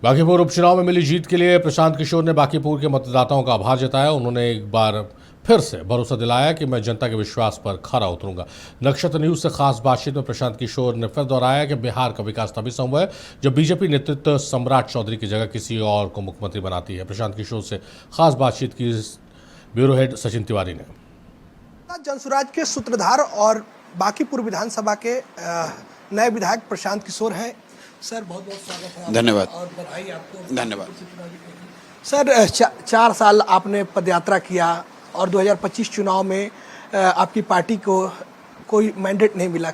बांकीपुर उपचुनाव में मिली जीत के लिए प्रशांत किशोर ने बांकीपुर के मतदाताओं का आभार जताया। उन्होंने एक बार फिर से भरोसा दिलाया कि मैं जनता के विश्वास पर खरा उतरूंगा। नक्षत्र न्यूज से खास बातचीत में प्रशांत किशोर ने फिर दोहराया कि बिहार का विकास तभी संभव है जब बीजेपी नेतृत्व सम्राट चौधरी की जगह किसी और को मुख्यमंत्री बनाती है। प्रशांत किशोर से खास बातचीत की ब्यूरो हेड सचिन तिवारी ने। जनसुराज के सूत्रधार और बांकीपुर विधानसभा के नए विधायक प्रशांत किशोर हैं। सर बहुत बहुत स्वागत है। धन्यवाद और बधाई आपको। धन्यवाद सर। 4 साल आपने पदयात्रा किया और 2025 चुनाव में आपकी पार्टी को कोई मैंडेट नहीं मिला।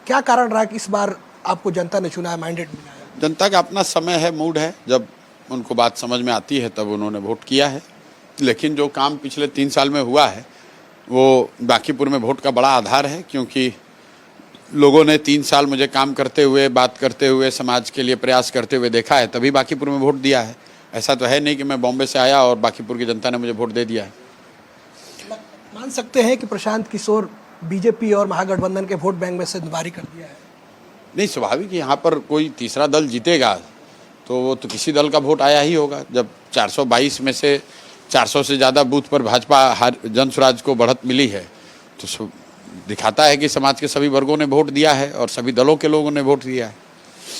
क्या कारण रहा कि इस बार आपको जनता ने चुना है, मैंडेट मिला है? जनता का अपना समय है, मूड है, जब उनको बात समझ में आती है तब उन्होंने वोट किया है। लेकिन जो काम पिछले 3 साल में हुआ है वो बांकीपुर में वोट का बड़ा आधार है, क्योंकि लोगों ने 3 साल मुझे काम करते हुए, बात करते हुए, समाज के लिए प्रयास करते हुए देखा है, तभी बांकीपुर में वोट दिया है। ऐसा तो है नहीं कि मैं बॉम्बे से आया और बांकीपुर की जनता ने मुझे वोट दे दिया है। मान सकते हैं कि प्रशांत किशोर बीजेपी और महागठबंधन के वोट बैंक में से दुबारी कर दिया है? नहीं, स्वाभाविक यहाँ पर कोई तीसरा दल जीतेगा तो वो तो किसी दल का वोट आया ही होगा। जब 422 में से 400 से ज़्यादा बूथ पर भाजपा जनसुराज को बढ़त मिली है तो दिखाता है कि समाज के सभी वर्गों ने वोट दिया है और सभी दलों के लोगों ने वोट दिया है।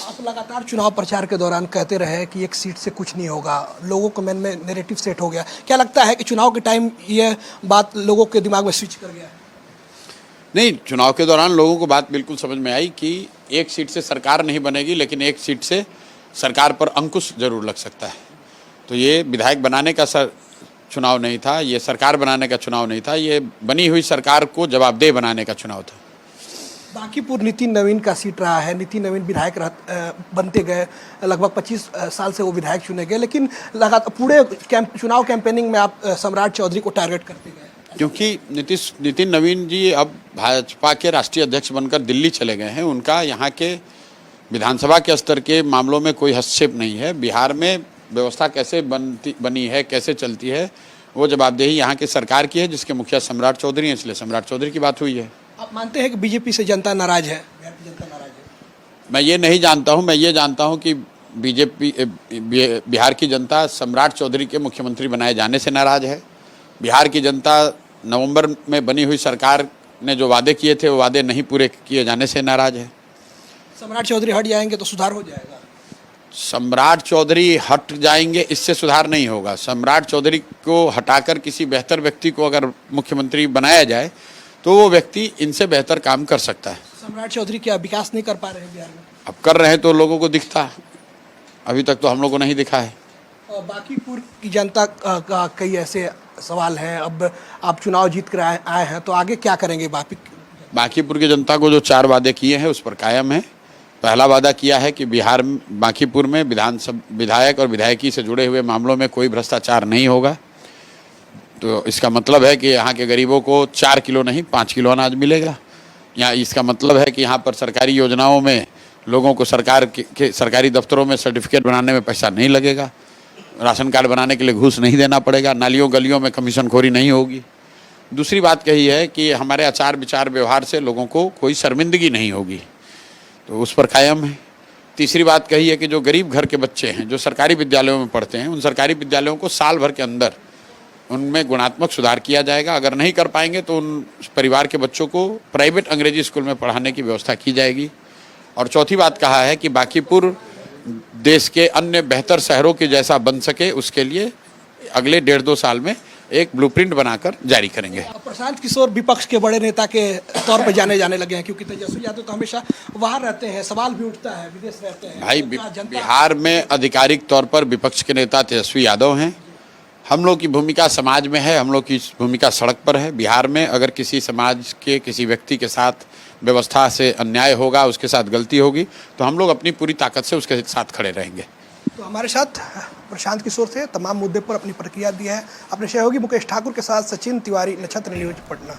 आप लगातार चुनाव प्रचार के दौरान कहते रहे कि एक सीट से कुछ नहीं होगा, लोगों को मन में नैरेटिव सेट हो गया। क्या लगता है कि चुनाव के टाइम ये बात लोगों के दिमाग में स्विच कर गया? नहीं, चुनाव के दौरान लोगों को बात बिल्कुल समझ में आई कि एक सीट से सरकार नहीं बनेगी, लेकिन एक सीट से सरकार पर अंकुश जरूर लग सकता है। तो ये विधायक बनाने का चुनाव नहीं था, ये सरकार बनाने का चुनाव नहीं था, ये बनी हुई सरकार को जवाबदेह बनाने का चुनाव था। बांकीपुर नितिन नवीन का सीट रहा है। नितिन नवीन विधायक बनते गए, लगभग 25 साल से वो विधायक चुने गए, लेकिन लगातार पूरे चुनाव कैंपेनिंग में आप सम्राट चौधरी को टारगेट करते गए। क्योंकि नितिन नवीन जी अब भाजपा के राष्ट्रीय अध्यक्ष बनकर दिल्ली चले गए हैं। उनका यहाँ के विधानसभा के स्तर के मामलों में कोई हस्तक्षेप नहीं है। बिहार में व्यवस्था कैसे बनी है, कैसे चलती है, वो जवाबदेही यहाँ की सरकार की है, जिसके मुखिया सम्राट चौधरी हैं, इसलिए सम्राट चौधरी की बात हुई है। आप मानते हैं कि बीजेपी से जनता नाराज है? बिहार की जनता नाराज है? मैं ये नहीं जानता हूँ। मैं ये जानता हूँ कि बिहार की जनता सम्राट चौधरी के मुख्यमंत्री बनाए जाने से नाराज है। बिहार की जनता नवंबर में बनी हुई सरकार ने जो वादे किए थे वो वादे नहीं पूरे किए जाने से नाराज है। सम्राट चौधरी हट जाएंगे तो सुधार हो जाएगा? सम्राट चौधरी हट जाएंगे इससे सुधार नहीं होगा। सम्राट चौधरी को हटाकर किसी बेहतर व्यक्ति को अगर मुख्यमंत्री बनाया जाए तो वो व्यक्ति इनसे बेहतर काम कर सकता है। सम्राट चौधरी क्या विकास नहीं कर पा रहे हैं बिहार में? अब कर रहे हैं तो लोगों को दिखता है, अभी तक तो हम लोग को नहीं दिखा है। बांकीपुर की जनता का कई ऐसे सवाल हैं। अब आप चुनाव जीत कर आए हैं तो आगे क्या करेंगे? बांकीपुर की जनता को जो 4 वादे किए हैं उस पर कायम है। पहला वादा किया है कि बिहार बांकीपुर में विधायक और विधायकी से जुड़े हुए मामलों में कोई भ्रष्टाचार नहीं होगा। तो इसका मतलब है कि यहाँ के गरीबों को 4 किलो नहीं 5 किलो अनाज मिलेगा। यहाँ इसका मतलब है कि यहाँ पर सरकारी योजनाओं में लोगों को सरकारी दफ्तरों में सर्टिफिकेट बनाने में पैसा नहीं लगेगा। राशन कार्ड बनाने के लिए घूस नहीं देना पड़ेगा। नालियों गलियों में कमीशनखोरी नहीं होगी। दूसरी बात कही है कि हमारे आचार विचार व्यवहार से लोगों को कोई शर्मिंदगी नहीं होगी, तो उस पर कायम है। तीसरी बात कही है कि जो गरीब घर के बच्चे हैं जो सरकारी विद्यालयों में पढ़ते हैं, उन सरकारी विद्यालयों को साल भर के अंदर उनमें गुणात्मक सुधार किया जाएगा। अगर नहीं कर पाएंगे तो उन परिवार के बच्चों को प्राइवेट अंग्रेजी स्कूल में पढ़ाने की व्यवस्था की जाएगी। और चौथी बात कहा है कि बांकीपुर देश के अन्य बेहतर शहरों के जैसा बन सके, उसके लिए अगले 1.5-2 साल में एक ब्लूप्रिंट बनाकर जारी करेंगे। प्रशांत किशोर विपक्ष के बड़े नेता के तौर पर जाने लगे हैं, क्योंकि तेजस्वी यादव तो हमेशा बाहर रहते हैं, सवाल भी उठता है, विदेश रहते हैं। भाई, बिहार में आधिकारिक तौर पर विपक्ष के नेता तेजस्वी यादव हैं। हम लोग की भूमिका समाज में है, हम लोग की भूमिका सड़क पर है। बिहार में अगर किसी समाज के किसी व्यक्ति के साथ व्यवस्था से अन्याय होगा, उसके साथ गलती होगी, तो हम लोग अपनी पूरी ताकत से उसके साथ खड़े रहेंगे। तो हमारे साथ प्रशांत किशोर से तमाम मुद्दे पर अपनी प्रतिक्रिया दी है। अपने सहयोगी मुकेश ठाकुर के साथ सचिन तिवारी, नक्षत्र न्यूज, पटना।